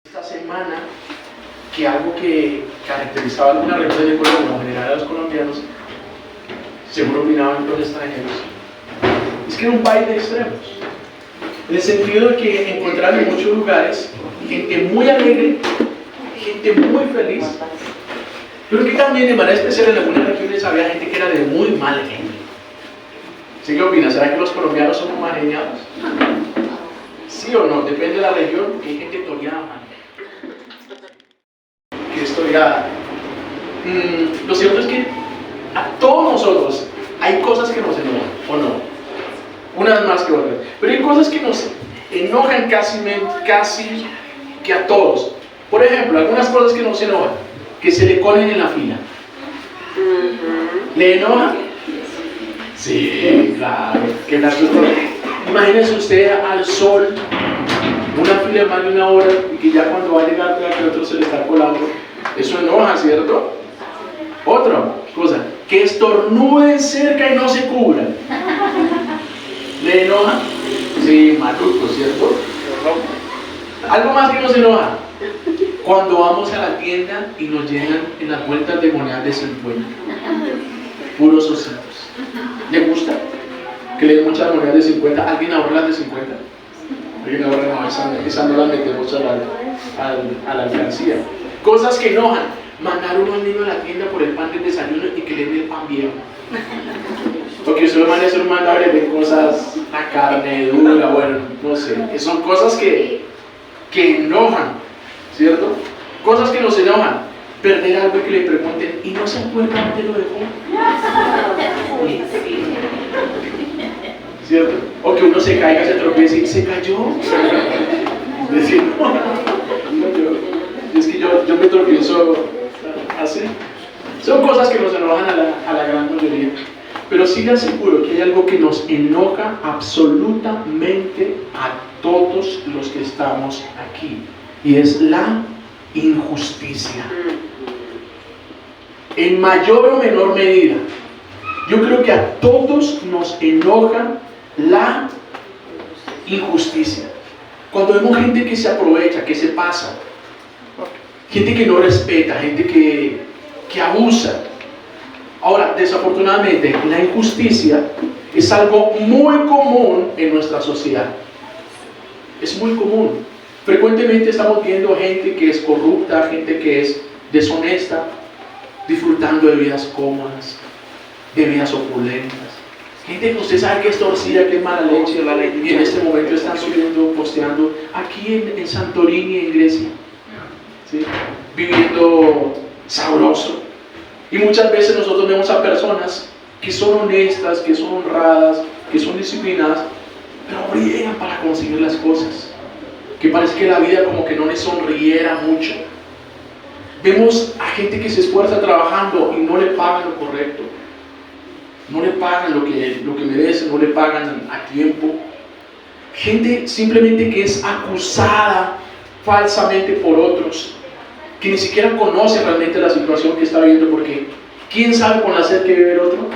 Esta semana, que algo que caracterizaba algunas regiones de Colombia, en general a los colombianos, seguro opinaban los extranjeros, es que era un país de extremos, en el sentido de que encontraron en muchos lugares gente muy alegre, gente muy feliz, pero que también de manera especial en algunas regiones había gente que era de muy mal genio. ¿Sí? ¿Qué opinas? ¿Será que los colombianos somos mal geniados? ¿Sí o no? Depende de la región, porque hay gente toreada mal. Que es toreada. Lo cierto es que a todos nosotros hay cosas que nos enojan, ¿o no? Unas más que otras. Pero hay cosas que nos enojan casi que a todos. Por ejemplo, algunas cosas que nos enojan, que se le colen en la fila. ¿Le enoja? Sí, claro. Que imagínese usted al sol, una fila de más de una hora, y que ya cuando va a llegar vea que el otro se le está colando. Eso enoja, ¿cierto? Otra cosa, que estornuden cerca y no se cubran. ¿Le enoja? Sí, maluco, ¿cierto? Algo más que nos enoja, cuando vamos a la tienda y nos llenan en las vueltas de monedas de 50, puros ositos. ¿Le gusta que le den muchas monedas de 50? ¿Alguien ahorra las de 50? ¿Alguien ahorra? No, esa no la metemos a la alcancía. Cosas que enojan, mandar a unos niños a la tienda por el pan del desayuno y que le den el pan viejo. Porque usted lo manda a hacer un mandado y le den cosas, la carne dura, bueno, no sé. Son cosas que enojan, ¿cierto? Cosas que nos enojan. Perder algo y que le pregunten, ¿y no se acuerda dónde lo dejó? ¿Cierto? O que uno se caiga, se tropiece y se cayó. Decir, no, es que yo me tropiezo así. Son cosas que nos enojan a la gran mayoría. Pero sí le aseguro que hay algo que nos enoja absolutamente a todos los que estamos aquí. Y es la injusticia. En mayor o menor medida, yo creo que a todos nos enoja la injusticia. Cuando vemos gente que se aprovecha, que se pasa, gente que no respeta, gente que abusa. Ahora, desafortunadamente, la injusticia es algo muy común en nuestra sociedad. Es muy común. Frecuentemente estamos viendo gente que es corrupta, gente que es deshonesta, disfrutando de vidas cómodas, de vidas opulentas. Gente que usted sabe que es torcida, que es mala leche, y en este momento están subiendo, posteando aquí en Santorini, en Grecia, ¿sí? Viviendo sabroso. Y muchas veces nosotros vemos a personas que son honestas, que son honradas, que son disciplinadas, pero briegan para conseguir las cosas. Que parece que la vida como que no les sonriera mucho. Vemos a gente que se esfuerza trabajando y no le pagan lo correcto. No le pagan lo que merecen, no le pagan a tiempo. Gente simplemente que es acusada falsamente por otros, que ni siquiera conoce realmente la situación que está viviendo, porque ¿quién sabe con la sed que vive el otro?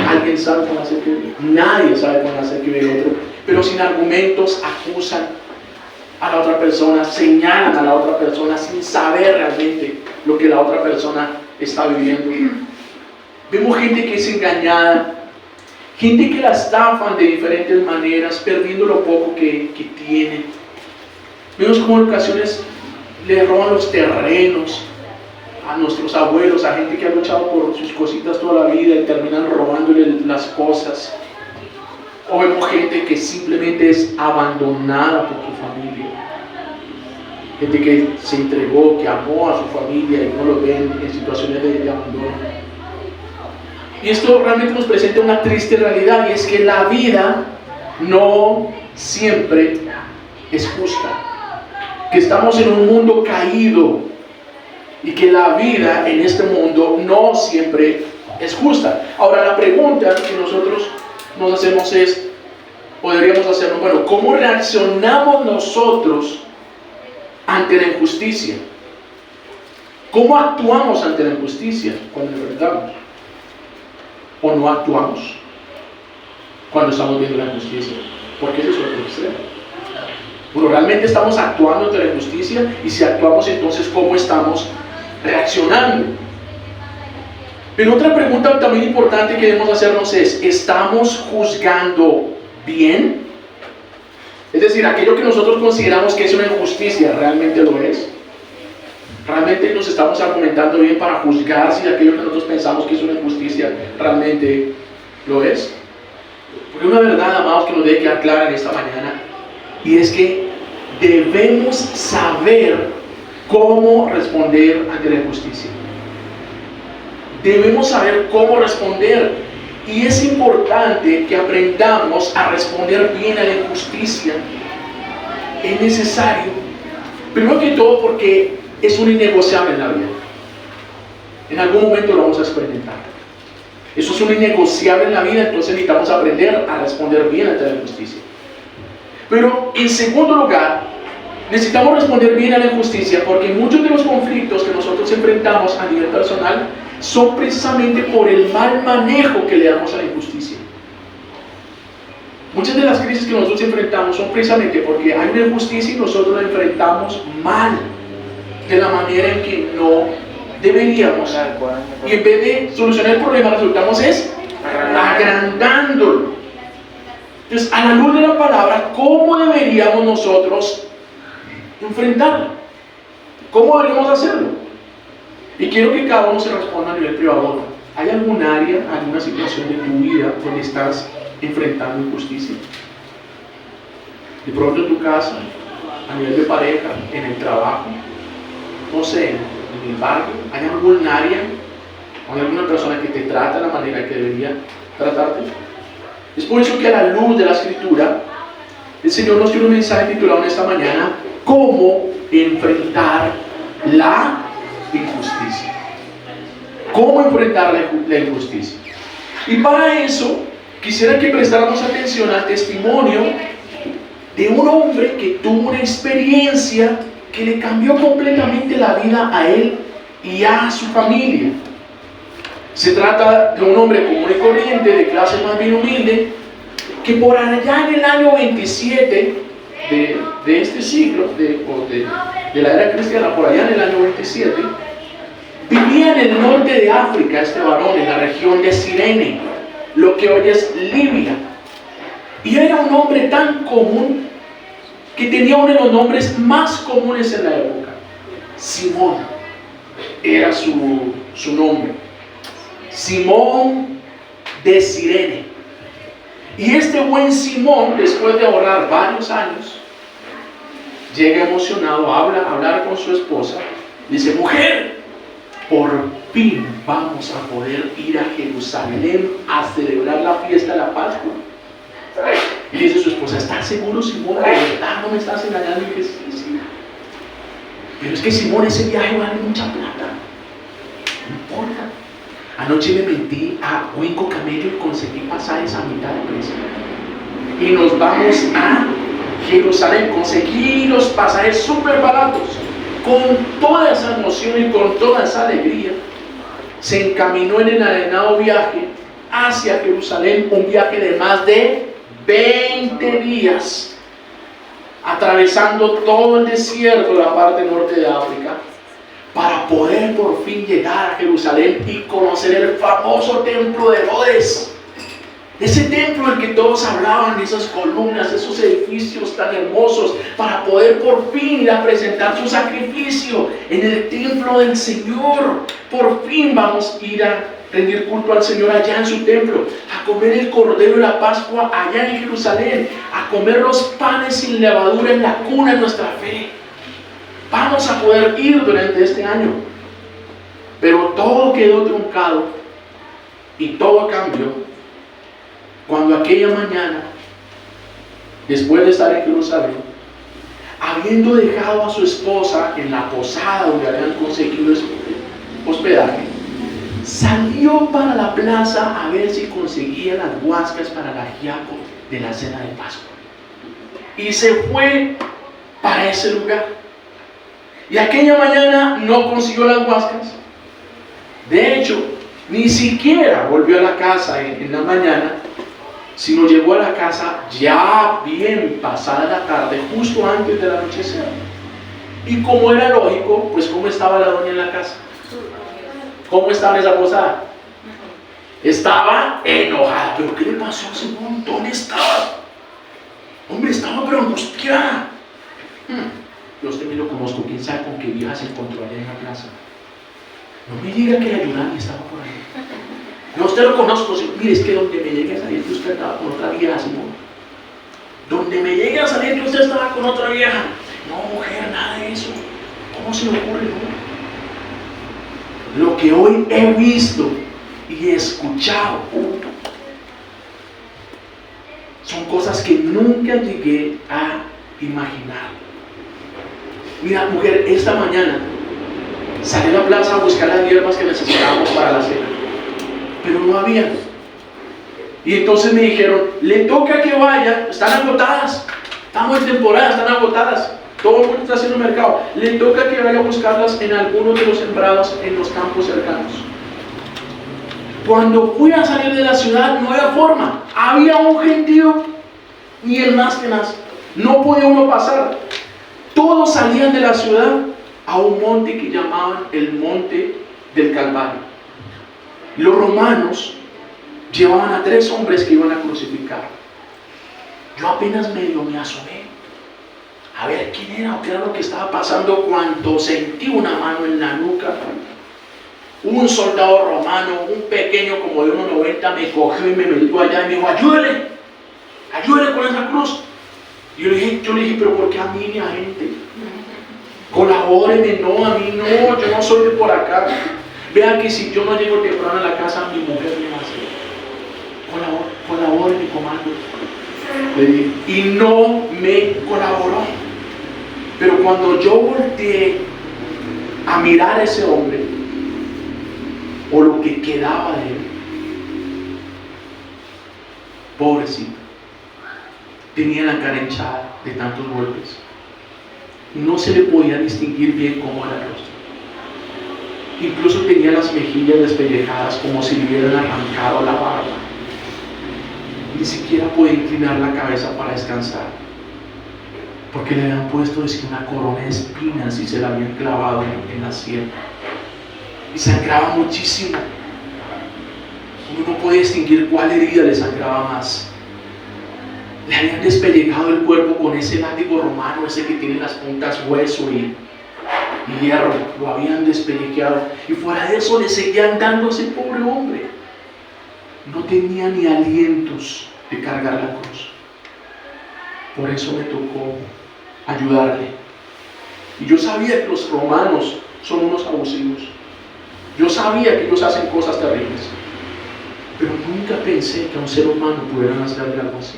¿Alguien sabe con la sed que vive? Nadie sabe con la sed que vive el otro, pero sin argumentos acusan a la otra persona, señalan a la otra persona sin saber realmente lo que la otra persona está viviendo. Vemos gente que es engañada, gente que la estafan de diferentes maneras, perdiendo lo poco que tienen. Vemos como en ocasiones le roban los terrenos a nuestros abuelos, a gente que ha luchado por sus cositas toda la vida y terminan robándole las cosas. O vemos gente que simplemente es abandonada por su familia. Gente que se entregó, que amó a su familia y no lo ven en situaciones de abandono. Y esto realmente nos presenta una triste realidad, y es que la vida no siempre es justa. Que estamos en un mundo caído y que la vida en este mundo no siempre es justa. Ahora, la pregunta que nosotros nos hacemos es, o deberíamos hacernos, bueno, ¿cómo reaccionamos nosotros ante la injusticia? ¿Cómo actuamos ante la injusticia cuando enfrentamos? ¿O no actuamos cuando estamos viendo la injusticia? Porque ese es otro extremo. Bueno, realmente estamos actuando ante la injusticia, y si actuamos, entonces, ¿cómo estamos reaccionando? Pero otra pregunta también importante que debemos hacernos es: ¿estamos juzgando bien? Es decir, aquello que nosotros consideramos que es una injusticia, ¿realmente lo es? ¿Realmente nos estamos argumentando bien para juzgar si aquello que nosotros pensamos que es una injusticia realmente lo es? Porque una verdad, amados, que nos debe quedar clara en esta mañana, y es que debemos saber cómo responder ante la injusticia. Debemos saber cómo responder, y es importante que aprendamos a responder bien a la injusticia. Es necesario, primero que todo, porque es un innegociable en la vida. En algún momento lo vamos a experimentar. Eso es un innegociable en la vida, entonces necesitamos aprender a responder bien ante la injusticia. Pero en segundo lugar, necesitamos responder bien a la injusticia porque muchos de los conflictos que nosotros enfrentamos a nivel personal son precisamente por el mal manejo que le damos a la injusticia. Muchas de las crisis que nosotros enfrentamos son precisamente porque hay una injusticia y nosotros la enfrentamos mal, de la manera en que no deberíamos. Y en vez de solucionar el problema, resultamos es agrandándolo. Entonces, a la luz de la palabra, ¿cómo deberíamos nosotros enfrentarlo? ¿Cómo deberíamos hacerlo? Y quiero que cada uno se responda a nivel privado. ¿Hay algún área, alguna situación de tu vida donde estás enfrentando injusticia? De pronto en tu casa, a nivel de pareja, en el trabajo, no sé, en el barrio, ¿hay algún área, hay alguna persona que te trata de la manera que debería tratarte? Es por eso que a la luz de la Escritura, el Señor nos dio un mensaje titulado en esta mañana: ¿cómo enfrentar la injusticia? ¿Cómo enfrentar la injusticia? Y para eso, quisiera que prestáramos atención al testimonio de un hombre que tuvo una experiencia que le cambió completamente la vida a él y a su familia. Se trata de un hombre común y corriente, de clase más bien humilde, que por allá en el año 27 de este siglo, de la era cristiana, por allá en el año 27, vivía en el norte de África este varón, en la región de Cirene, lo que hoy es Libia. Y era un hombre tan común que tenía uno de los nombres más comunes en la época. Simón era su nombre. Simón de Cirene. Y este buen Simón, después de ahorrar varios años, llega emocionado a hablar con su esposa. Dice: mujer, por fin vamos a poder ir a Jerusalén a celebrar la fiesta de la Pascua. Y dice su esposa: ¿estás seguro, Simón? ¿De verdad no me estás engañando? Y dice: sí, sí. Pero es que, Simón, ese viaje vale mucha plata. No importa. Anoche me metí a Winco Camello y conseguí pasajes a mitad de precio. Y nos vamos a Jerusalén. Conseguí los pasajes súper baratos. Con toda esa emoción y con toda esa alegría, se encaminó en el arenado viaje hacia Jerusalén, un viaje de más de 20 días, atravesando todo el desierto de la parte norte de África, para poder por fin llegar a Jerusalén y conocer el famoso templo de Herodes. Ese templo del que todos hablaban, de esas columnas, esos edificios tan hermosos, para poder por fin ir a presentar su sacrificio en el templo del Señor. Por fin vamos a ir a rendir culto al Señor allá en su templo, a comer el cordero de la Pascua allá en Jerusalén, a comer los panes sin levadura en la cuna de nuestra fe. Vamos a poder ir durante este año. Pero todo quedó truncado y todo cambió cuando aquella mañana, después de estar en Jerusalén, habiendo dejado a su esposa en la posada donde habían conseguido hospedaje, salió para la plaza a ver si conseguía las guascas para el ajiaco de la cena de Pascua. Y se fue para ese lugar. Y aquella mañana no consiguió las guascas. De hecho, ni siquiera volvió a la casa en la mañana, sino llegó a la casa ya bien pasada la tarde, justo antes del anochecer. Y como era lógico, pues ¿cómo estaba la doña en la casa? ¿Cómo estaba en esa posada? Estaba enojada. ¿Pero qué le pasó, Simón? ¿Dónde estaba? Hombre, estaba pero angustiada. Yo usted me lo conozco, quién sabe con qué vieja se encontró allá en la plaza. No me diga que la Yurani estaba por ahí. Yo usted lo conozco, mire, es que donde me llegue a salir que usted estaba con otra vieja, Simón. Donde me llegue a salir que usted estaba con otra vieja. No, mujer, nada de eso. ¿Cómo se le ocurre? No? Lo que hoy he visto y he escuchado son cosas que nunca llegué a imaginar. Mira, mujer, esta mañana salí a la plaza a buscar las hierbas que necesitábamos para la cena, pero no había. Y entonces me dijeron, le toca que vaya, están agotadas, estamos en temporada, están agotadas, todo el mundo está haciendo mercado, le toca que vaya a buscarlas en algunos de los sembrados en los campos cercanos. Cuando fui a salir de la ciudad no había forma, había un gentío, ni el más tenaz, no podía uno pasar. Todos salían de la ciudad a un monte que llamaban el Monte del Calvario. Los romanos llevaban a 3 hombres que iban a crucificar. Yo apenas medio me asomé a ver quién era o qué era lo que estaba pasando cuando sentí una mano en la nuca. Un soldado romano, un pequeño como de 1,90, me cogió y me metió allá y me dijo, ayúdele con esa cruz. Y yo le dije, pero ¿por qué a mí ni a gente? Colabóreme, no, a mí no, yo no soy de por acá. Vean que si yo no llego temprano a la casa, mi mujer me va a hacer. Colabóreme, comando. Le dije, y no me colaboró. Pero cuando yo volteé a mirar a ese hombre, o lo que quedaba de él, pobrecito, tenía la cara hinchada de tantos golpes. No se le podía distinguir bien cómo era el rostro. Incluso tenía las mejillas despellejadas como si le hubieran arrancado la barba. Ni siquiera podía inclinar la cabeza para descansar, porque le habían puesto una corona de espinas y se la habían clavado en la sien. Y sangraba muchísimo. Uno no podía distinguir cuál herida le sangraba más. Le habían despellejado el cuerpo con ese látigo romano, ese que tiene las puntas hueso y hierro. Lo habían despellejado. Y fuera de eso le seguían dando a ese pobre hombre. No tenía ni alientos de cargar la cruz. Por eso me tocó ayudarle. Y yo sabía que los romanos son unos abusivos. Yo sabía que ellos hacen cosas terribles. Pero nunca pensé que a un ser humano pudieran hacerle algo así.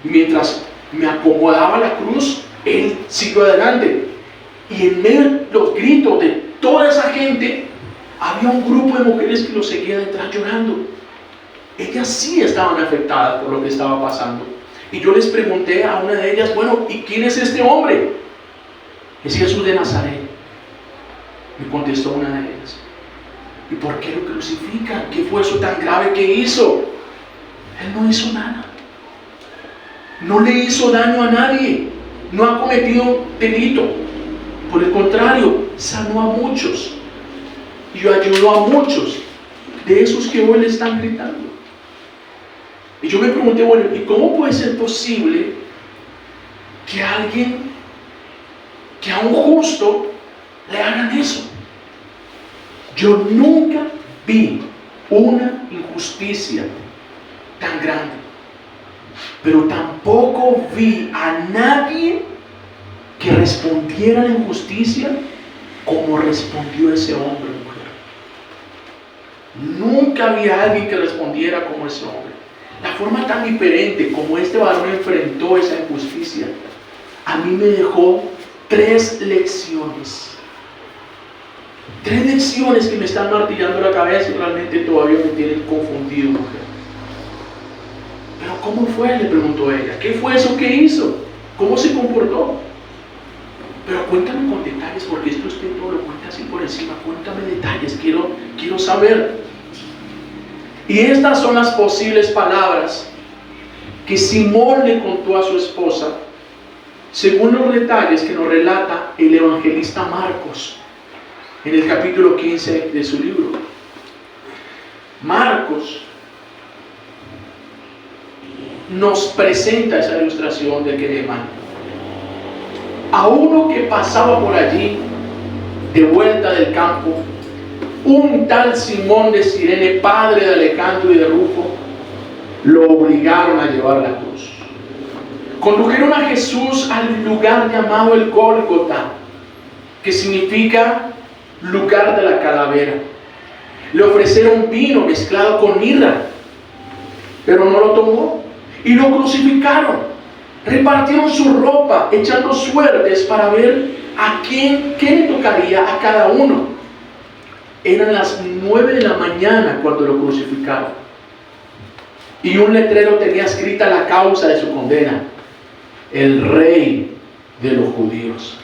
Y mientras me acomodaba la cruz, él siguió adelante. Y en medio de los gritos de toda esa gente, había un grupo de mujeres que lo seguía detrás llorando. Ellas sí estaban afectadas por lo que estaba pasando. Y yo les pregunté a una de ellas, bueno, ¿y quién es este hombre? Es Jesús de Nazaret. Me contestó una de ellas. ¿Y por qué lo crucifican? ¿Qué fue eso tan grave que hizo? Él no hizo nada. No le hizo daño a nadie. No ha cometido delito. Por el contrario, sanó a muchos. Y ayudó a muchos de esos que hoy le están gritando. Y yo me pregunté, bueno, ¿y cómo puede ser posible que a un justo le hagan eso? Yo nunca vi una injusticia tan grande, pero tampoco vi a nadie que respondiera a la injusticia como respondió ese hombre o mujer. Nunca vi a alguien que respondiera como ese hombre. La forma tan diferente como este varón enfrentó esa injusticia, a mí me dejó 3 lecciones. 3 lecciones que me están martillando la cabeza y realmente todavía me tienen confundido, mujer. ¿Pero cómo fue?, le preguntó ella. ¿Qué fue eso que hizo? ¿Cómo se comportó? Pero cuéntame con detalles, porque esto usted todo lo cuenta así por encima. Cuéntame detalles, quiero saber. Y estas son las posibles palabras que Simón le contó a su esposa, según los detalles que nos relata el evangelista Marcos en el capítulo 15 de su libro. Marcos nos presenta esa ilustración de Getsemaní. A uno que pasaba por allí de vuelta del campo, un tal Simón de Cirene, padre de Alejandro y de Rufo, lo obligaron a llevar la cruz. Condujeron a Jesús al lugar llamado el Gólgota, que significa lugar de la calavera. Le ofrecieron vino mezclado con mirra, pero no lo tomó, y lo crucificaron. Repartieron su ropa, echando suertes para ver a qué le tocaría a cada uno. Eran las 9 de la mañana cuando lo crucificaron, y un letrero tenía escrita la causa de su condena: el Rey de los Judíos.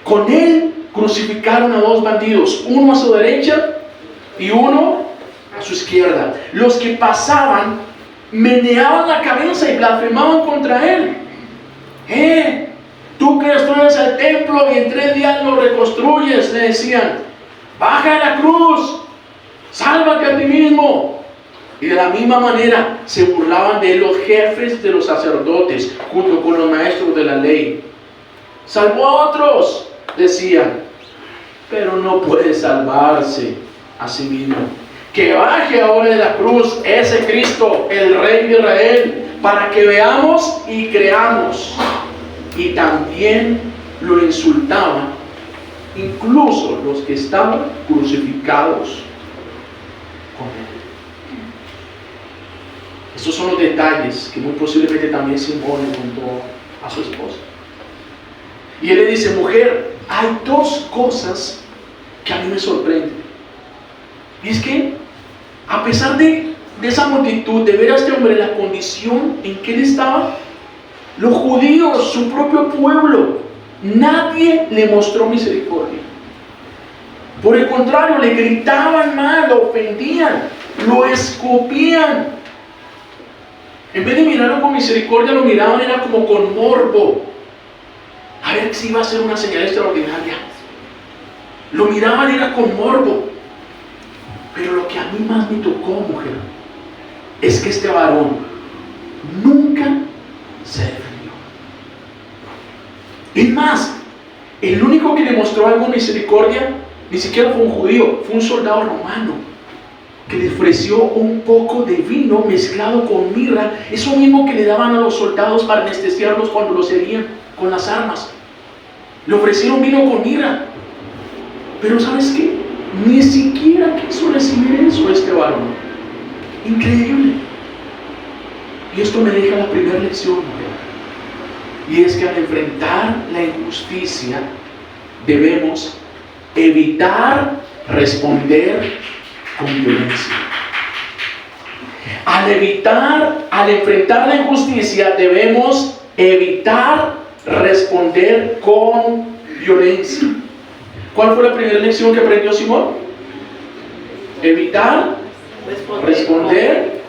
Con él crucificaron a 2 bandidos, uno a su derecha y uno a su izquierda. Los que pasaban meneaban la cabeza y blasfemaban contra él. Tú que destruyes el templo y en 3 días lo reconstruyes, le decían, baja de la cruz, sálvate a ti mismo. Y de la misma manera se burlaban de él los jefes de los sacerdotes junto con los maestros de la ley. Salvó a otros, decían, pero no puede salvarse a sí mismo. Que baje ahora de la cruz ese Cristo, el Rey de Israel, para que veamos y creamos. Y también lo insultaban, incluso los que estaban crucificados con él. Estos son los detalles que muy posiblemente también Simón le contó a su esposa. Y él le dice, mujer, hay 2 cosas que a mí me sorprenden. Y es que, a pesar de esa multitud, de ver a este hombre la condición en que él estaba, los judíos, su propio pueblo, nadie le mostró misericordia. Por el contrario, le gritaban mal, lo ofendían, lo escupían. En vez de mirarlo con misericordia, lo miraban era como con morbo. A ver si iba a ser una señal extraordinaria. Lo miraban era con morbo. Pero lo que a mí más me tocó, mujer, es que este varón nunca se defendió. Es más, el único que le mostró algo de misericordia ni siquiera fue un judío, fue un soldado romano que le ofreció un poco de vino mezclado con mirra, eso mismo que le daban a los soldados para anestesiarlos cuando los herían con las armas. Le ofrecieron vino con mirra, pero ¿sabes qué? Ni siquiera quiso recibir eso este varón. Increíble. Y esto me deja la primera lección, mujer. Y es que al enfrentar la injusticia debemos evitar responder con violencia. Al enfrentar la injusticia debemos evitar responder con violencia. ¿Cuál fue la primera lección que aprendió Simón? Evitar responder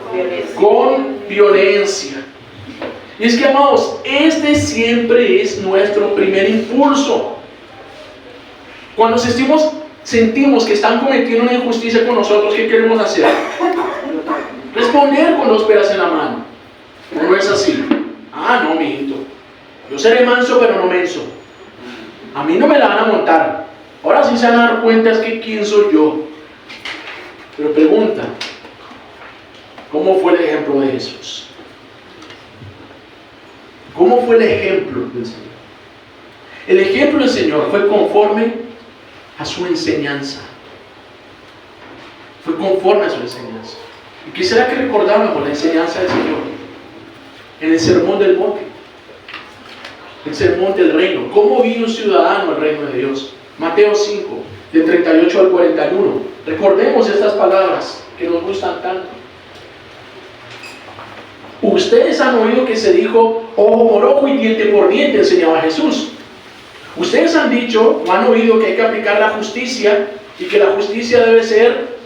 con violencia. Y es que, amados, este siempre es nuestro primer impulso. Cuando sentimos que están cometiendo una injusticia con nosotros, ¿qué queremos hacer? Responder con 2 peras en la mano. No es así. No, mijito. Yo seré manso, pero no menso. A mí no me la van a montar. Ahora sí se van a dar cuenta es que quién soy yo. Pero pregunta, ¿cómo fue el ejemplo de Jesús? ¿Cómo fue el ejemplo del Señor? El ejemplo del Señor fue conforme a su enseñanza. Fue conforme a su enseñanza. Y quisiera que recordáramos la enseñanza del Señor en el sermón del monte, el sermón del reino. ¿Cómo vive un ciudadano el reino de Dios? Mateo 5, de 38 al 41. Recordemos estas palabras que nos gustan tanto. Ustedes han oído que se dijo ojo por ojo y diente por diente, enseñaba Jesús. Ustedes han dicho o han oído que hay que aplicar la justicia y que la justicia debe ser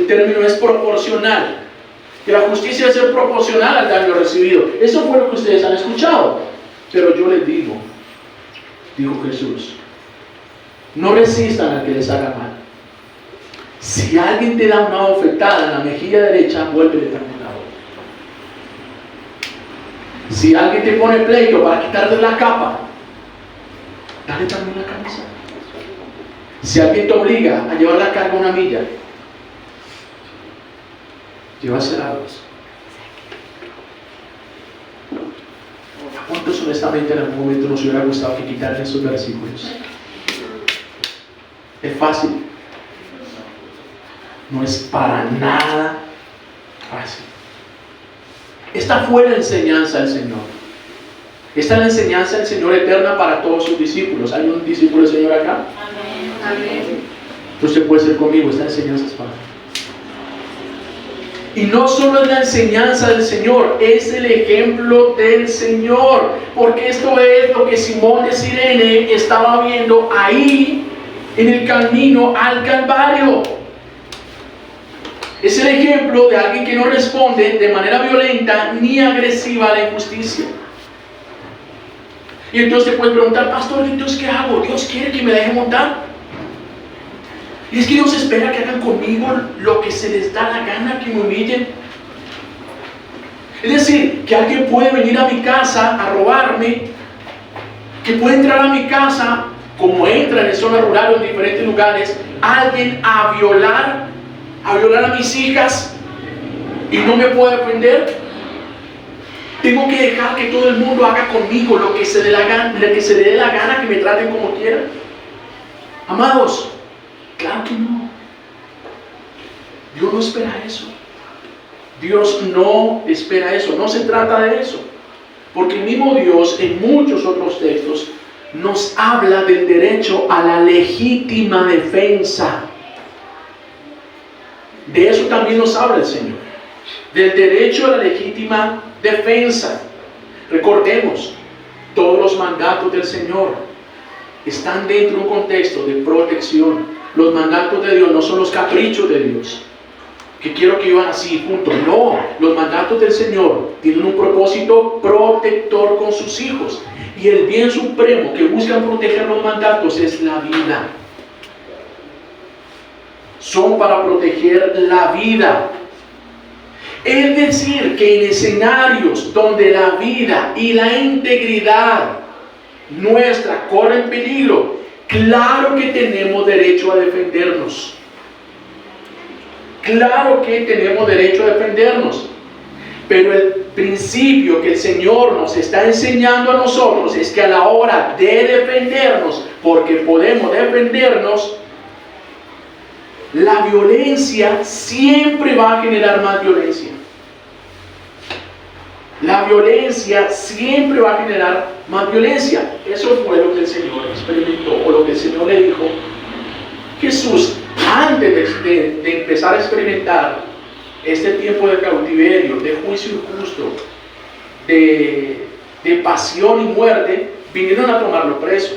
el término es proporcional. Que la justicia debe ser proporcional al daño recibido. Eso fue lo que ustedes han escuchado. Pero yo les digo, dijo Jesús, no resistan al que les haga mal. Si alguien te da una bofetada en la mejilla derecha, vuélvele también la otra. Si alguien te pone pleito para quitarte la capa, dale también la camisa. Si alguien te obliga a llevar la carga una milla, llévasela a dos. ¿A cuántos honestamente en algún momento nos hubiera gustado que quitaran esos versículos? ¿Es fácil? No es para nada fácil. Esta fue la enseñanza del Señor. Esta es la enseñanza del Señor eterna para todos sus discípulos. ¿Hay un discípulo del Señor acá? Amén. Usted puede ser conmigo, esta enseñanza es para mí. Y no solo es la enseñanza del Señor, es el ejemplo del Señor. Porque esto es lo que Simón de Cirene estaba viendo ahí en el camino al Calvario. Es el ejemplo de alguien que no responde de manera violenta ni agresiva a la injusticia. Y entonces te puedes preguntar, pastor, ¿entonces qué hago? ¿Dios quiere que me deje montar? Y es que Dios espera que hagan conmigo lo que se les da la gana, que me humillen. Es decir, que alguien puede venir a mi casa a robarme, que puede entrar a mi casa, como entra en zona rural o en diferentes lugares, alguien a violar a mis hijas y no me puede defender. Tengo que dejar que todo el mundo haga conmigo lo que se le dé la gana, que me traten como quieran. Amados, claro que no. Dios no espera eso. Dios no espera eso. No se trata de eso. Porque el mismo Dios en muchos otros textos nos habla del derecho a la legítima defensa. De eso también nos habla el Señor. Del derecho a la legítima defensa. Recordemos, todos los mandatos del Señor están dentro de un contexto de protección. Los mandatos de Dios no son los caprichos de Dios, que quiero que vivan así, punto. No, los mandatos del Señor tienen un propósito protector con sus hijos. Y el bien supremo que buscan proteger los mandatos es la vida. Son para proteger la vida. Es decir, que en escenarios donde la vida y la integridad nuestra corren peligro, claro que tenemos derecho a defendernos. Claro que tenemos derecho a defendernos. Pero el principio que el Señor nos está enseñando a nosotros es que a la hora de defendernos, porque podemos defendernos, la violencia siempre va a generar más violencia. La violencia siempre va a generar más violencia. Eso fue lo que el Señor experimentó, o lo que el Señor le dijo. Jesús, antes de empezar a experimentar este tiempo de cautiverio, de juicio injusto, de pasión y muerte, vinieron a tomarlo preso.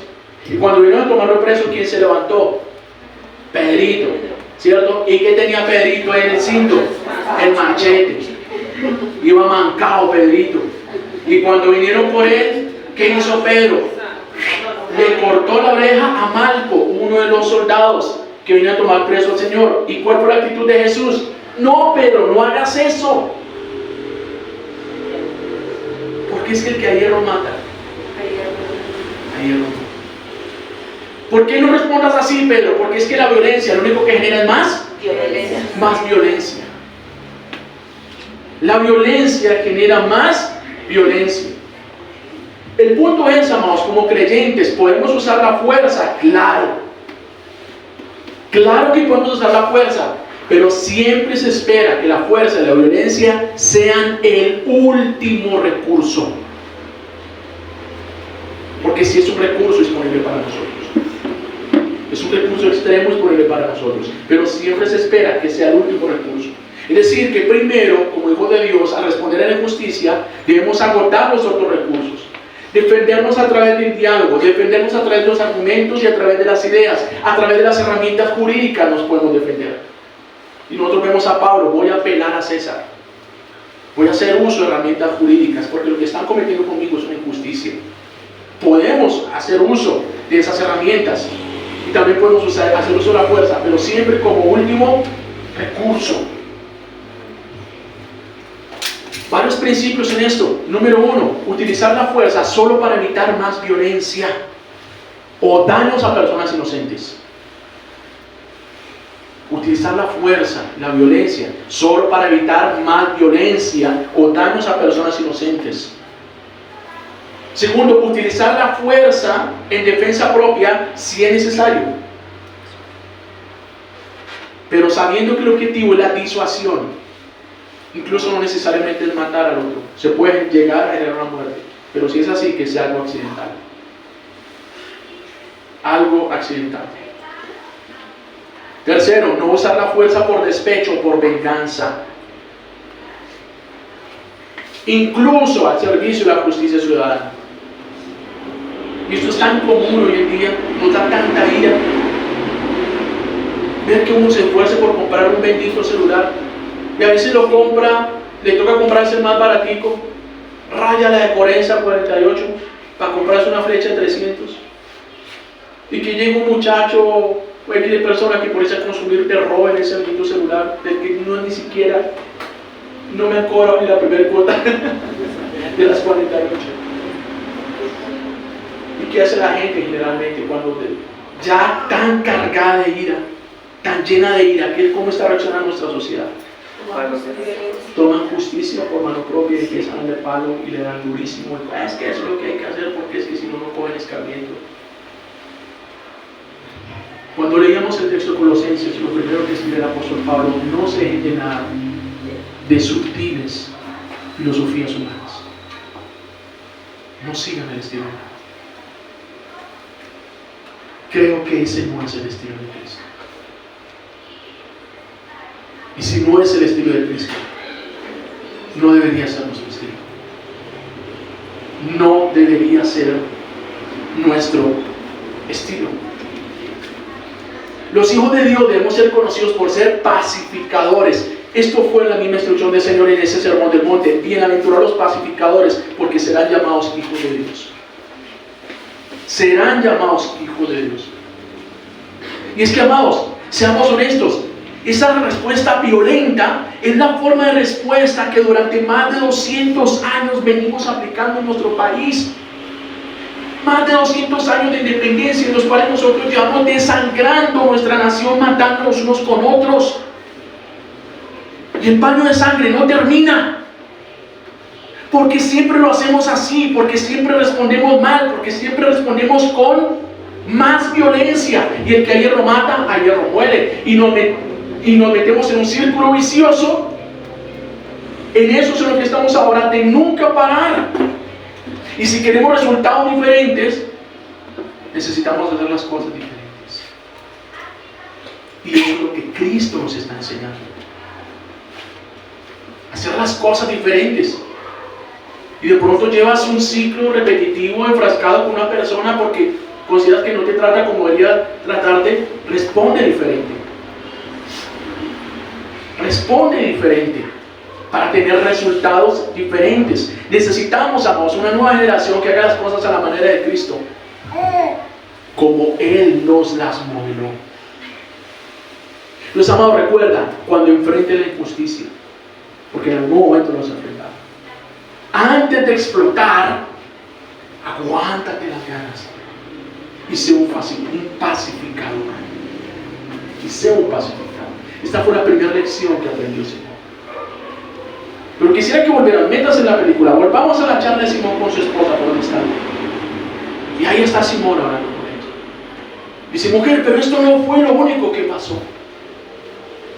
Y cuando vinieron a tomarlo preso, ¿quién se levantó? Pedrito, ¿cierto? ¿Y qué tenía Pedrito en el cinto? El machete. Iba mancado Pedrito. Y cuando vinieron por él, ¿qué hizo Pedro? Le cortó la oreja a Malco, uno de los soldados que vino a tomar preso al Señor. ¿Y cuál fue la actitud de Jesús? No, Pedro, no hagas eso. Porque es que el que a hierro mata, a hierro mata. ¿Por qué no respondas así, Pedro? Porque es que la violencia lo único que genera es más violencia. Más violencia. La violencia genera más violencia. El punto es, amados, como creyentes, ¿podemos usar la fuerza? Claro. Claro que podemos usar la fuerza, pero siempre se espera que la fuerza y la violencia sean el último recurso. Porque si es un recurso disponible para nosotros. Es un recurso extremo disponible para nosotros, pero siempre se espera que sea el último recurso. Es decir, que primero, como hijos de Dios, al responder a la injusticia, debemos agotar los otros recursos. Defendernos a través del diálogo, defendernos a través de los argumentos y a través de las ideas, a través de las herramientas jurídicas nos podemos defender. Y nosotros vemos a Pablo: voy a apelar a César, voy a hacer uso de herramientas jurídicas, porque lo que están cometiendo conmigo es una injusticia. Podemos hacer uso de esas herramientas y también podemos hacer uso de la fuerza, pero siempre como último recurso. Varios principios en esto. Número 1, utilizar la fuerza solo para evitar más violencia o daños a personas inocentes. Utilizar la fuerza, la violencia, solo para evitar más violencia o daños a personas inocentes. Segundo, utilizar la fuerza en defensa propia si es necesario, pero sabiendo que el objetivo es la disuasión. Incluso no necesariamente es matar al otro. Se puede llegar a generar una muerte, pero si es así, que sea algo accidental. Algo accidental. Tercero, no usar la fuerza por despecho o por venganza, incluso al servicio de la justicia ciudadana. Y esto es tan común hoy en día, nos da tanta ira ver que uno se esfuerce por comprar un bendito celular y a veces lo compra, le toca comprarse el más baratico, raya la de 40, 48 para comprarse una flecha de 300, y que llega un muchacho o X de persona que por eso consumir terror en ese bendito celular, del que no ni siquiera no me han cobrado ni la primera cuota de las 48. ¿Y qué hace la gente generalmente cuando ya tan cargada de ira, tan llena de ira, que es cómo está reaccionando nuestra sociedad? Toman justicia por mano propia y empiezan a darle palo y le dan durísimo. Es que eso es lo que hay que hacer, porque es que si no, no cogen escarmiento. Cuando leíamos el texto de Colosenses, lo primero que escribe el apóstol Pablo: no se dejen llenar de sutiles filosofías humanas. No sigan el estilo humano. Creo que ese no es el estilo de Cristo. Y si no es el estilo de Cristo, no debería ser nuestro estilo. No debería ser nuestro estilo. Los hijos de Dios debemos ser conocidos por ser pacificadores. Esto fue la misma instrucción del Señor en ese sermón del monte: bienaventurados los pacificadores, porque serán llamados hijos de Dios. Serán llamados hijos de Dios. Y es que, amados, seamos honestos, esa respuesta violenta es la forma de respuesta que durante más de 200 años venimos aplicando en nuestro país. Más de 200 años de independencia en los cuales nosotros llevamos desangrando nuestra nación, matándonos unos con otros. Y el baño de sangre no termina, porque siempre lo hacemos así, porque siempre respondemos mal, porque siempre respondemos con más violencia. Y el que a hierro mata, a hierro muere. Y nos metemos en un círculo vicioso. En eso es en lo que estamos ahora, de nunca parar. Y si queremos resultados diferentes, necesitamos hacer las cosas diferentes. Y eso es lo que Cristo nos está enseñando: hacer las cosas diferentes. Y de pronto llevas un ciclo repetitivo enfrascado con una persona porque consideras que no te trata como debería tratarte. Responde diferente. Responde diferente para tener resultados diferentes. Necesitamos, amados, una nueva generación que haga las cosas a la manera de Cristo, como Él nos las modeló. Los amados, recuerda cuando enfrenten la injusticia, porque en algún momento los enfrentarán. Antes de explotar, aguántate las ganas y sé un pacificador. Y sé un pacificador. Esta fue la primera lección que aprendió Simón. Pero quisiera que volvieran, métanse en la película, volvamos a la charla de Simón con su esposa por un instante. Y ahí está Simón hablando con ella. Dice: mujer, pero esto no fue lo único que pasó.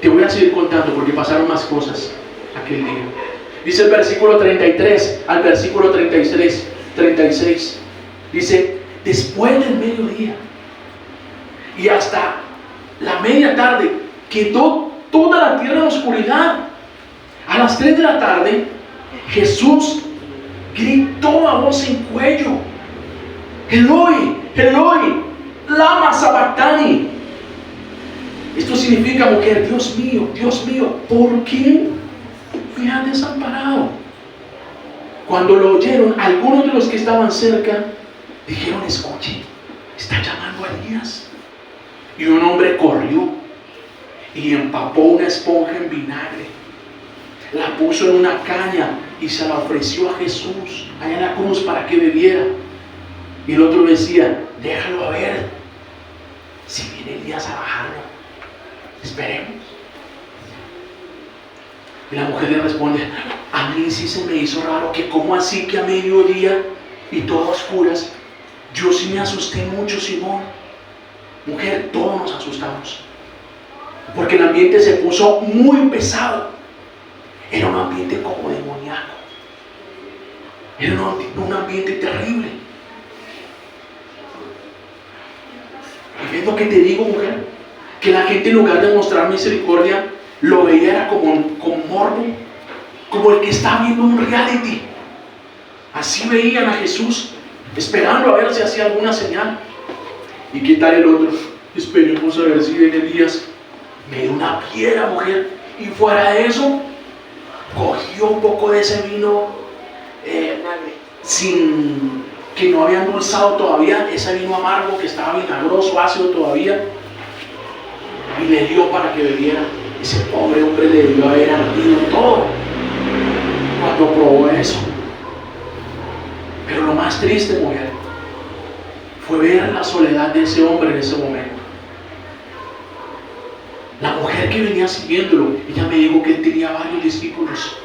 Te voy a seguir contando porque pasaron más cosas aquel día. Dice el versículo 33 al versículo 36. Dice: después del mediodía y hasta la media tarde quedó toda la tierra en oscuridad. A las 3 de la tarde, Jesús gritó a voz en cuello: Eloi, Eloi, lama sabactani. Esto significa, mujer, Dios mío, ¿por qué me han desamparado? Cuando lo oyeron, algunos de los que estaban cerca dijeron: escuche, está llamando a Elías. Y un hombre corrió y empapó una esponja en vinagre, la puso en una caña y se la ofreció a Jesús allá en la cruz para que bebiera. Y el otro decía: déjalo a ver si viene Elías a bajarlo, esperemos. Y la mujer le responde: a mí sí se me hizo raro, que cómo así que a mediodía y todo a oscuras. Yo sí me asusté mucho, Simón. Mujer, todos nos asustamos, porque el ambiente se puso muy pesado. Era un ambiente como demoníaco, era un ambiente terrible. ¿Y ves lo que te digo, mujer? Que la gente, en lugar de mostrar misericordia, lo veía con morbo, como el que está viendo un reality. Así veían a Jesús, esperando a ver si hacía alguna señal. ¿Y qué tal el otro? Esperemos a ver si viene Elías. Me dio una piedra, mujer. Y fuera de eso, cogió un poco de ese vino sin que no había endulzado todavía, ese vino amargo que estaba vinagroso, ácido todavía, y le dio para que bebiera. Ese pobre hombre le debió haber ardido todo cuando probó eso. Pero lo más triste, mujer, fue ver la soledad de ese hombre en ese momento. La mujer que venía siguiéndolo, ella me dijo que él tenía varios discípulos,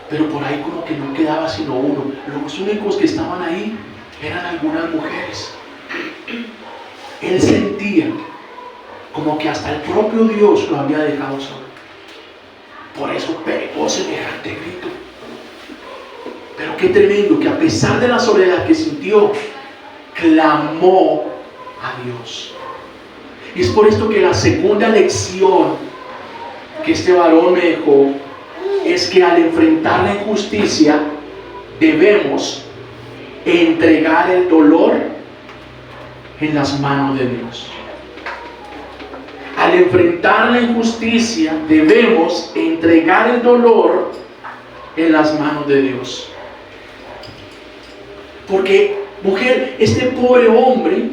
pero por ahí como que no quedaba sino uno. Los únicos que estaban ahí eran algunas mujeres. Él sentía como que hasta el propio Dios lo había dejado solo. Por eso pegó semejante grito. Pero qué tremendo, que a pesar de la soledad que sintió, clamó a Dios. Y es por esto que la segunda lección que este varón me dejó es que al enfrentar la injusticia debemos entregar el dolor en las manos de Dios. Al enfrentar la injusticia debemos entregar el dolor en las manos de Dios. Porque, mujer, este pobre hombre,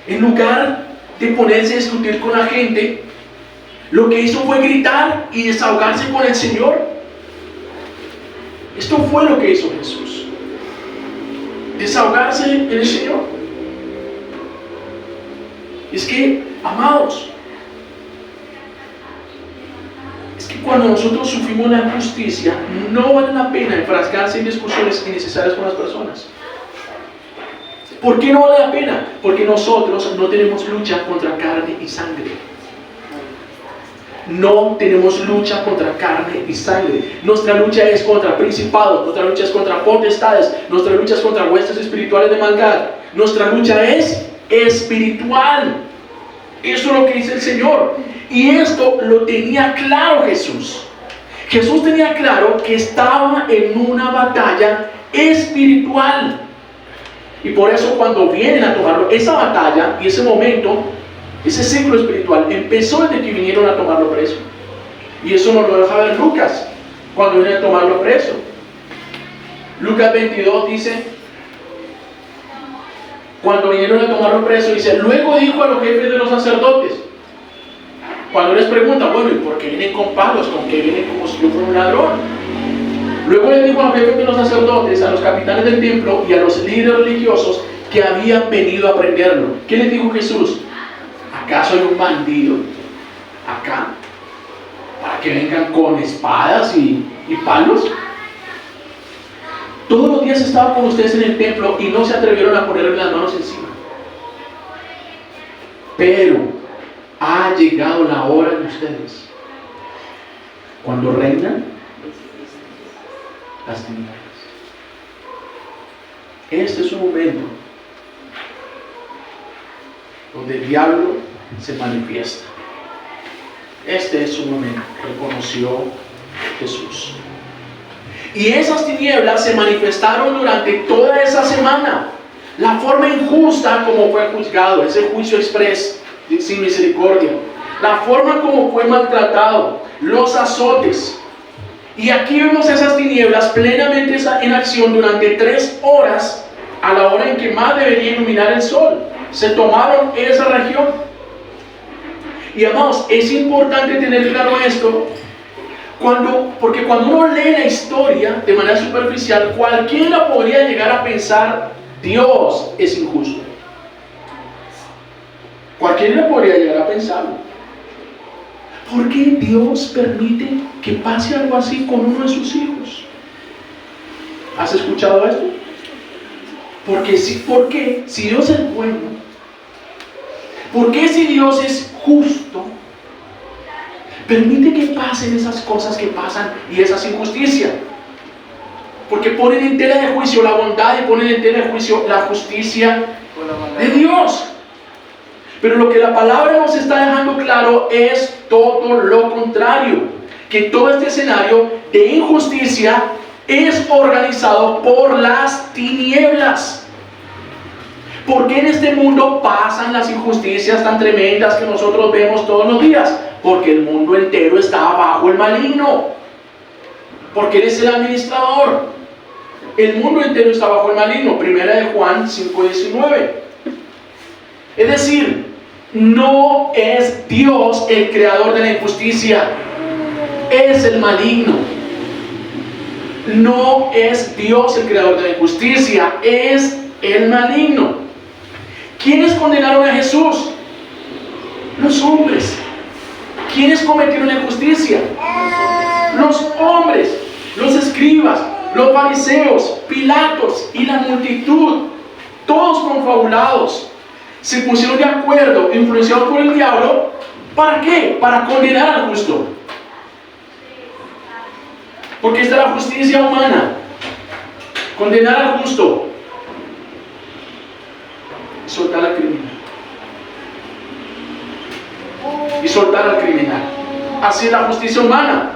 en lugar de ponerse a discutir con la gente, lo que hizo fue gritar y desahogarse con el Señor. Esto fue lo que hizo Jesús: desahogarse en el Señor. Es que, amados, es que cuando nosotros sufrimos la injusticia, no vale la pena enfrascarse en discusiones innecesarias con las personas. ¿Por qué no vale la pena? Porque nosotros no tenemos lucha contra carne y sangre. No tenemos lucha contra carne y sangre. Nuestra lucha es contra principados, nuestra lucha es contra potestades, nuestra lucha es contra huestes espirituales de maldad. Nuestra lucha es espiritual. Eso es lo que dice el Señor. Y esto lo tenía claro Jesús. Jesús tenía claro que estaba en una batalla espiritual. Y por eso cuando vienen a tomarlo, esa batalla y ese momento, ese ciclo espiritual, empezó desde que vinieron a tomarlo preso. Y eso nos lo deja ver Lucas, cuando vienen a tomarlo preso. Lucas 22 dice, cuando vinieron a tomarlo preso, dice: luego dijo a los jefes de los sacerdotes, cuando les preguntan, bueno, ¿y por qué vienen con palos? ¿Con qué vienen como si yo fuera un ladrón? Luego le dijo a los jefes de los sacerdotes, a los capitanes del templo y a los líderes religiosos que habían venido a prenderlo. ¿Qué les dijo Jesús? ¿Acaso hay un bandido acá para que vengan con espadas y palos? Todos los días estaba con ustedes en el templo y no se atrevieron a ponerle las manos encima. Pero ha llegado la hora de ustedes, cuando reinan las tinieblas. Este es un momento donde el diablo se manifiesta. Este es su momento, reconoció Jesús. Y esas tinieblas se manifestaron durante toda esa semana. La forma injusta como fue juzgado, ese juicio exprés, sin misericordia, la forma como fue maltratado, los azotes. Y aquí vemos esas tinieblas plenamente en acción durante 3 horas, a la hora en que más debería iluminar el sol. Se tomaron esa región. Y amados, es importante tener claro esto, porque cuando uno lee la historia de manera superficial, cualquiera podría llegar a pensar: Dios es injusto. Cualquiera podría llegar a pensarlo. ¿Por qué Dios permite que pase algo así con uno de sus hijos? ¿Has escuchado esto? Porque si Dios es bueno, ¿por qué si Dios es justo, permite que pasen esas cosas que pasan y esas injusticias? Porque ponen en tela de juicio la bondad y ponen en tela de juicio la justicia de Dios. Pero lo que la palabra nos está dejando claro es todo lo contrario, que todo este escenario de injusticia es organizado por las tinieblas. ¿Por qué en este mundo pasan las injusticias tan tremendas que nosotros vemos todos los días? Porque el mundo entero está bajo el maligno, porque Él es el administrador. El mundo entero está bajo el maligno. Primera de Juan 5:19. Es decir, no es Dios el creador de la injusticia, es el maligno. No es Dios el creador de la injusticia, es el maligno. ¿Quiénes condenaron a Jesús? Los hombres. ¿Quiénes cometieron la injusticia? Los hombres, los escribas, los fariseos, Pilatos y la multitud, todos confabulados. Se pusieron de acuerdo, influenciados por el diablo. ¿Para qué? Para condenar al justo. Porque esta es la justicia humana. Condenar al justo. Y soltar al criminal. Y soltar al criminal. Así es la justicia humana.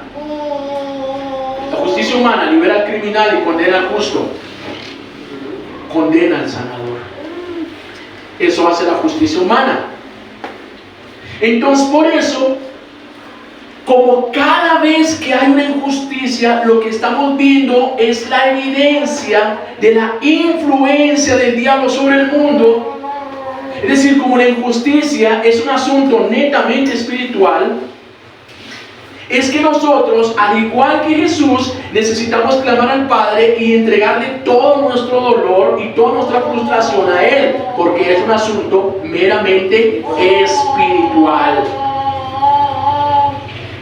La justicia humana libera al criminal y condena al justo. Condena al sanador. Eso hace la justicia humana. Entonces, por eso, como cada vez que hay una injusticia, lo que estamos viendo es la evidencia de la influencia del diablo sobre el mundo. Es decir, como la injusticia es un asunto netamente espiritual, es que nosotros, al igual que Jesús, necesitamos clamar al Padre y entregarle todo nuestro dolor y toda nuestra frustración a Él, porque es un asunto meramente espiritual.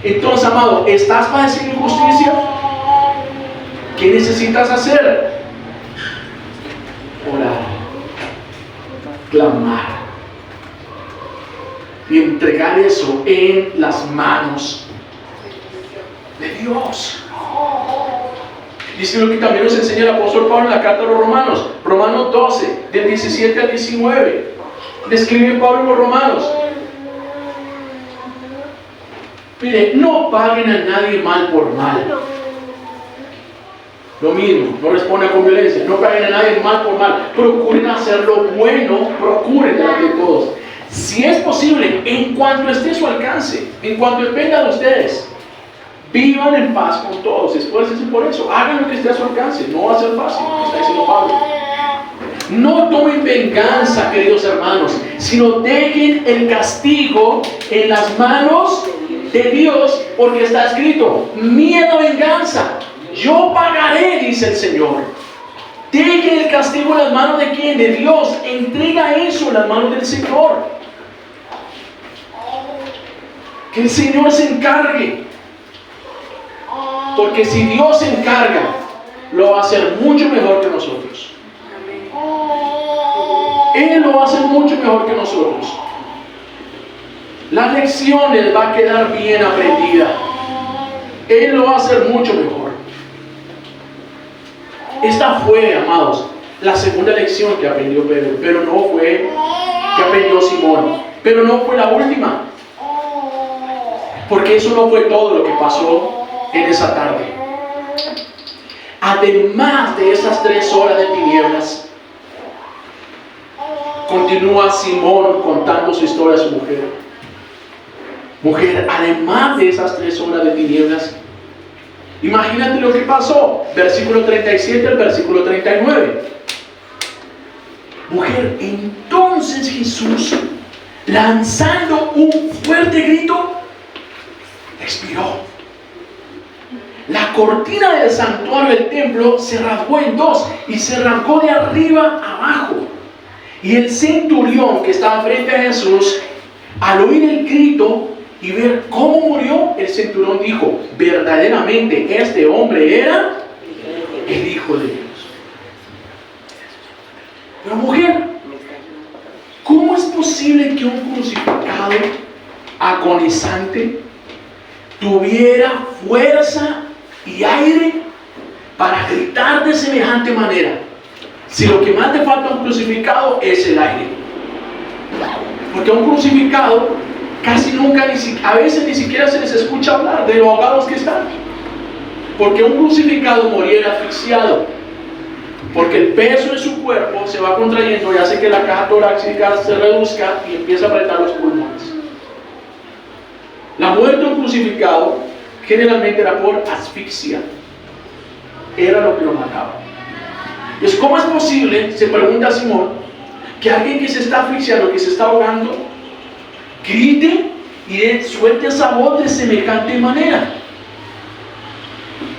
Entonces, amado, ¿estás padeciendo injusticia? ¿Qué necesitas hacer? Orar, clamar y entregar eso en las manos de Dios. Dice lo que también nos enseña el apóstol Pablo en la carta a los Romanos, Romanos 12, del 17 al 19. Describe Pablo en los Romanos: mire, no paguen a nadie mal por mal. Lo mismo, no respondan con violencia. No paguen a nadie mal por mal. Procuren hacer lo bueno, procuren delante de todos. Si es posible, en cuanto esté a su alcance, en cuanto dependa de ustedes, vivan en paz con todos. Esfuércense por eso. Hagan lo que esté a su alcance. No va a ser fácil, está diciendo Pablo. No tomen venganza, queridos hermanos, sino dejen el castigo en las manos de Dios, porque está escrito: mía la venganza, yo pagaré, dice el Señor. Dejen el castigo en las manos de ¿quién? De Dios. Entrega eso en las manos del Señor. Que el Señor se encargue. Porque si Dios se encarga, lo va a hacer mucho mejor que nosotros. Él lo va a hacer mucho mejor que nosotros. La lección les va a quedar bien aprendida. Él lo va a hacer mucho mejor. Esta fue, amados, la segunda lección que aprendió Pedro, pero no fue que aprendió Simón, pero no fue la última, porque eso no fue todo lo que pasó en esa tarde. Además de esas 3 horas de tinieblas, con Continúa Simón contando su historia a su mujer. Mujer, además de esas 3 horas de tinieblas, imagínate lo que pasó. Versículo 37 al versículo 39. Mujer, entonces Jesús, lanzando un fuerte grito, expiró. La cortina del santuario del templo se rasgó en 2 y se arrancó de arriba abajo. Y el centurión que estaba frente a Jesús, al oír el grito y ver cómo murió, el centurión dijo: verdaderamente este hombre era el Hijo de Dios. Pero mujer, ¿cómo es posible que un crucificado agonizante tuviera fuerza y aire para gritar de semejante manera? Si lo que más te falta a un crucificado es el aire. Porque a un crucificado casi nunca, a veces ni siquiera se les escucha hablar de lo ahogados que están. Porque un crucificado moría asfixiado. Porque el peso de su cuerpo se va contrayendo y hace que la caja torácica se reduzca y empieza a apretar los pulmones. La muerte de un crucificado generalmente era por asfixia. Era lo que lo mataba. Entonces, ¿cómo es posible, se pregunta Simón, que alguien que se está asfixiando, que se está ahogando, grite y suelte esa voz de semejante manera?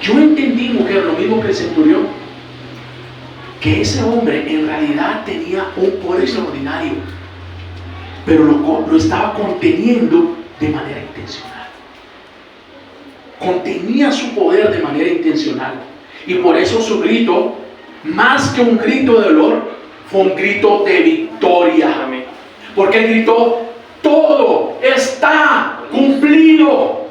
Yo entendí, mujer, lo mismo que el centurión, que ese hombre en realidad tenía un poder extraordinario, pero lo estaba conteniendo de manera intencional. Contenía su poder de manera intencional. Y por eso su grito, más que un grito de dolor, fue un grito de victoria. Porque él gritó: todo está cumplido.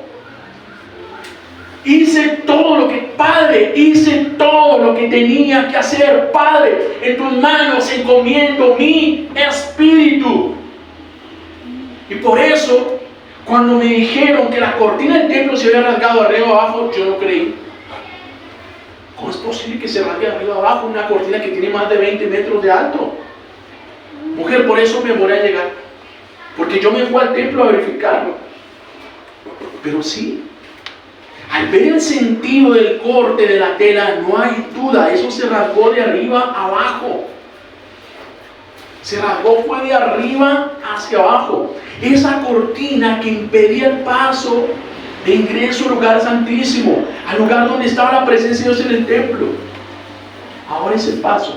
Hice todo lo que, Padre, hice todo lo que tenía que hacer. Padre, en tus manos encomiendo mi espíritu. Y por eso, cuando me dijeron que la cortina del templo se había rasgado de arriba abajo, yo no creí. ¿Cómo es posible que se rasgue de arriba abajo una cortina que tiene más de 20 metros de alto? Mujer, por eso me demoré a llegar. Porque yo me fui al templo a verificarlo. Pero sí, al ver el sentido del corte de la tela, no hay duda, eso se rasgó de arriba abajo. Se rasgó, fue de arriba hacia abajo. Esa cortina que impedía el paso de ingreso al lugar santísimo, al lugar donde estaba la presencia de Dios en el templo. Ahora ese paso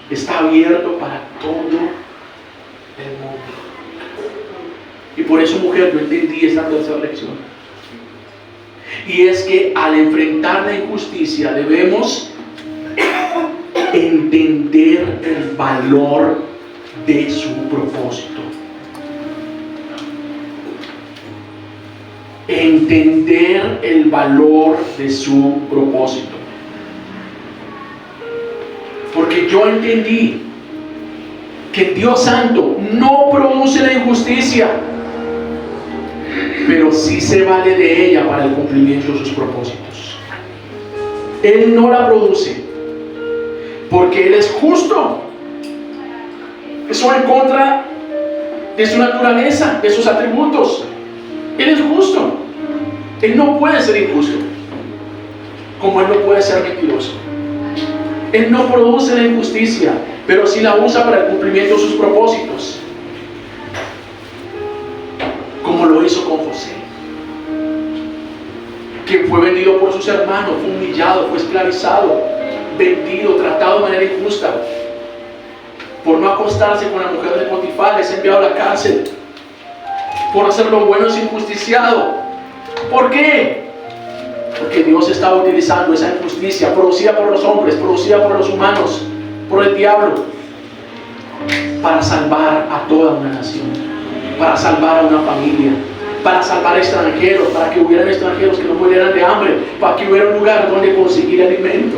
está abierto para todo el mundo. Y por eso, mujer, yo entendí esta tercera lección. Y es que al enfrentar la injusticia debemos entender el valor de su propósito. Entender el valor de su propósito. Porque yo entendí que Dios Santo no produce la injusticia, pero sí se vale de ella para el cumplimiento de sus propósitos. Él no la produce porque Él es justo. Eso va en contra de su naturaleza, de sus atributos. Él es justo. Él no puede ser injusto, como Él no puede ser mentiroso. Él no produce la injusticia, pero sí la usa para el cumplimiento de sus propósitos, como lo hizo con José, que fue vendido por sus hermanos, fue humillado, fue esclavizado, vendido, tratado de manera injusta. Por no acostarse con la mujer de Potifar, es enviado a la cárcel. Por hacer lo bueno es injusticiado. ¿Por qué? Porque Dios estaba utilizando esa injusticia producida por los hombres, producida por los humanos, por el diablo, para salvar a toda una nación, para salvar a una familia, para salvar a extranjeros, para que hubieran extranjeros que no murieran de hambre, para que hubiera un lugar donde conseguir alimento.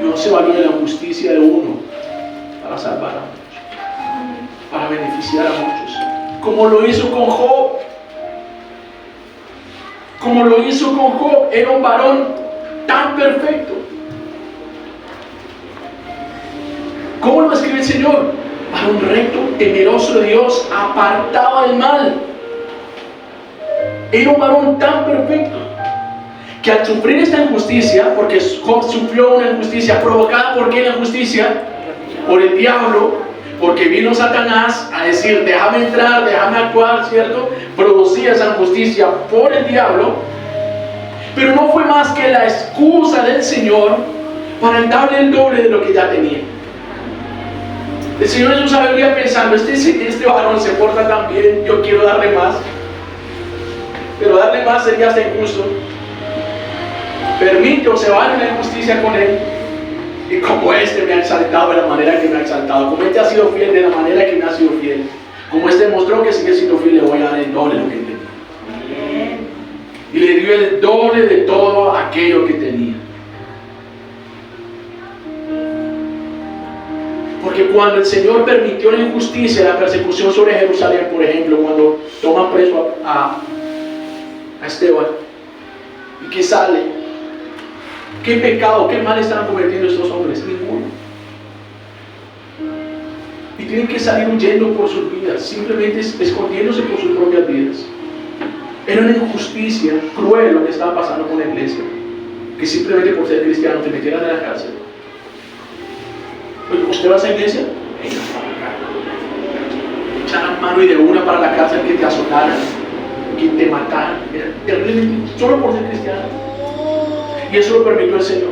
Dios se valió de la justicia de uno para salvar a muchos, para beneficiar a muchos, como lo hizo con Job. Como lo hizo con Job, era un varón tan perfecto Señor? Varón recto, temeroso de Dios, apartado del mal. Era un varón tan perfecto que al sufrir esta injusticia, porque Job sufrió una injusticia provocada, ¿por qué la injusticia? Por el diablo, porque vino Satanás a decir, déjame entrar, déjame actuar, ¿cierto? Producía esa injusticia por el diablo, pero no fue más que la excusa del Señor para darle el doble de lo que ya tenía. El Señor en su sabiduría pensando, este varón se porta tan bien, yo quiero darle más, pero darle más sería hasta injusto. Permite o se vale la injusticia con él. Y como este me ha exaltado de la manera que me ha exaltado, como este ha sido fiel de la manera que me ha sido fiel, como este demostró que sigue siendo fiel, le voy a dar el doble de lo que tenía. Y le dio el doble de todo aquello que tenía. Porque cuando el Señor permitió la injusticia, la persecución sobre Jerusalén, por ejemplo, cuando toma preso a Esteban, y que sale, ¿qué pecado, qué mal están cometiendo estos hombres? Ninguno. Y tienen que salir huyendo por sus vidas, simplemente escondiéndose por sus propias vidas. Era una injusticia cruel lo que estaba pasando con la iglesia, que simplemente por ser cristiano te metieran en la cárcel. Oye, ¿usted va a esa iglesia? Venga para acá. Echaran mano y de una para la cárcel, que te azotaran, que te mataran. Era terriblemente, solo por ser cristiano. Y eso lo permitió el Señor.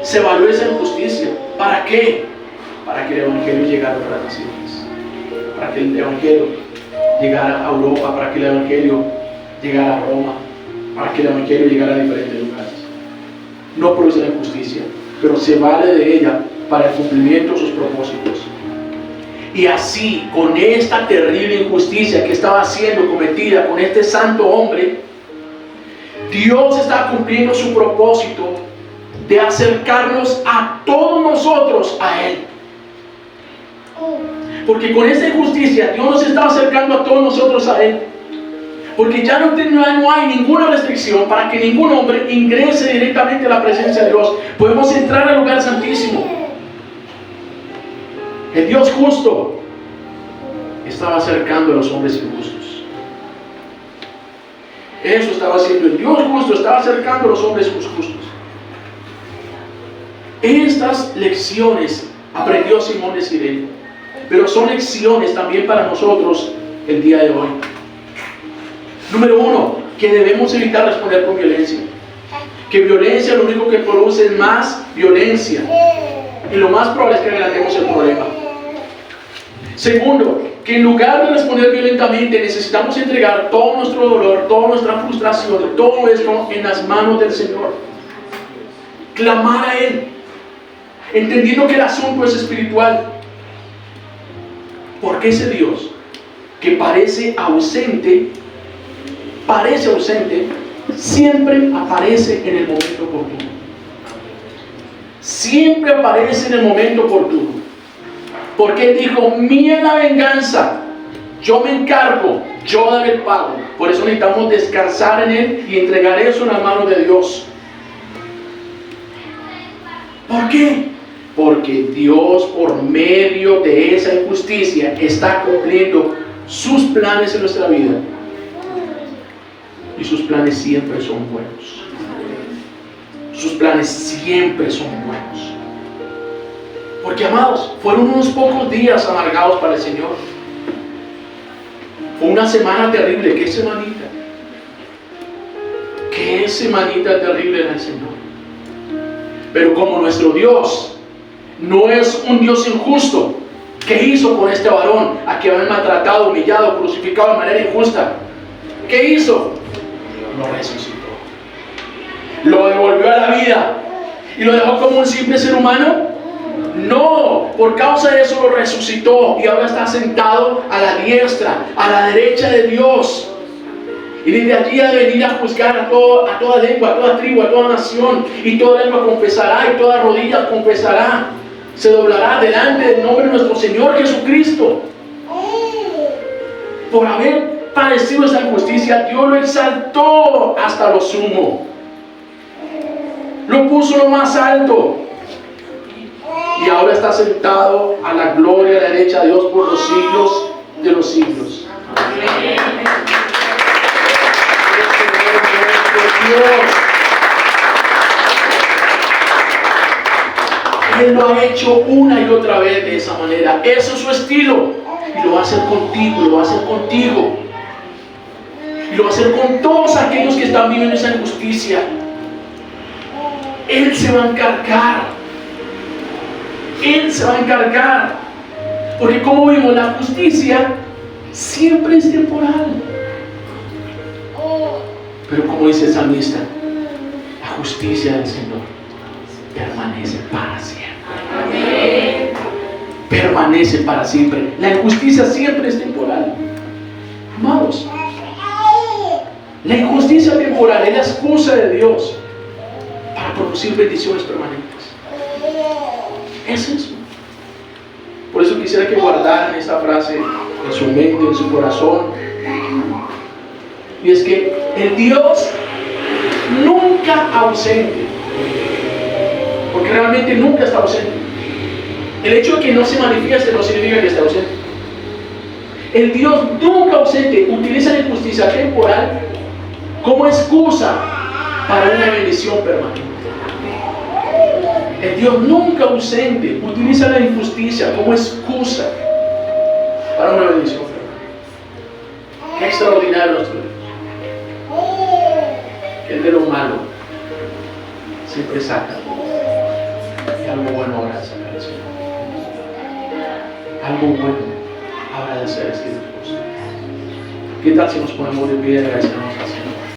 Se evaluó esa injusticia. ¿Para qué? Para que el Evangelio llegara a otras naciones. Para que el Evangelio llegara a Europa. Para que el Evangelio llegara a Roma. Para que el Evangelio llegara a diferentes lugares. No produce la injusticia, pero se vale de ella para el cumplimiento de sus propósitos. Y así, con esta terrible injusticia que estaba siendo cometida con este santo hombre, Dios está cumpliendo su propósito de acercarnos a todos nosotros a Él. Porque con esta injusticia Dios nos está acercando a todos nosotros a Él. Porque ya no hay ninguna restricción para que ningún hombre ingrese directamente a la presencia de Dios. Podemos entrar al lugar santísimo. El Dios justo estaba acercando a los hombres injustos. Eso estaba haciendo el Dios justo, estaba acercando a los hombres justos. Estas lecciones aprendió Simón de Cirene, pero son lecciones también para nosotros el día de hoy. Número uno, que debemos evitar responder con violencia. Que violencia lo único que produce es más violencia. Y lo más probable es que agravemos el problema. Segundo, que en lugar de responder violentamente necesitamos entregar todo nuestro dolor, toda nuestra frustración, todo esto en las manos del Señor. Clamar a Él, entendiendo que el asunto es espiritual. Porque ese Dios que parece ausente, siempre aparece en el momento oportuno. Siempre aparece en el momento oportuno. Porque Él dijo, mía la venganza, yo me encargo, yo daré el pago. Por eso necesitamos descansar en Él y entregar eso en las manos de Dios. ¿Por qué? Porque Dios, por medio de esa injusticia, está cumpliendo sus planes en nuestra vida. Y sus planes siempre son buenos. Sus planes siempre son buenos. Porque, amados, fueron unos pocos días amargados para el Señor. Fue una semana terrible. ¿Qué semanita? ¿Qué semanita terrible en el Señor? Pero como nuestro Dios no es un Dios injusto, ¿qué hizo con este varón a quien habían maltratado, humillado, crucificado de manera injusta? ¿Qué hizo? Lo resucitó. Lo devolvió a la vida. ¿Y lo dejó como un simple ser humano? No, por causa de eso lo resucitó y ahora está sentado a la diestra, a la derecha de Dios. Y desde allí ha de venir a juzgar a toda lengua, a toda tribu, a toda nación. Y toda lengua confesará y toda rodilla confesará. Se doblará delante del nombre de nuestro Señor Jesucristo. Por haber padecido esa injusticia, Dios lo exaltó hasta lo sumo. Lo puso lo más alto. y ahora está sentado a la gloria a la derecha de Dios por los siglos de los siglos. Amén. Él lo ha hecho una y otra vez de esa manera. Eso es su estilo. Y lo va a hacer contigo, lo va a hacer contigo. Y lo va a hacer con todos aquellos que están viviendo esa injusticia. Él se va a encargar. Él se va a encargar. Porque como vimos, la justicia siempre es temporal. Pero como dice el salmista, la justicia del Señor permanece para siempre. Amén. Permanece para siempre. La injusticia siempre es temporal. Amados, la injusticia temporal es la excusa de Dios para producir bendiciones permanentes. Es eso. Por eso quisiera que guardaran esta frase en su mente, en su corazón. Y es que el Dios nunca ausente, porque realmente nunca está ausente. El hecho de que no se manifieste no significa que esté ausente. El Dios nunca ausente utiliza la injusticia temporal como excusa para una bendición permanente. El Dios nunca ausente utiliza la injusticia como excusa para una bendición permanente. Qué extraordinario nuestro Dios. Que de lo malo siempre saca y algo bueno habrá de sacar el Señor. Algo bueno habrá de ser este Dios. ¿Qué tal si nos ponemos de pie y agradecemos al Señor?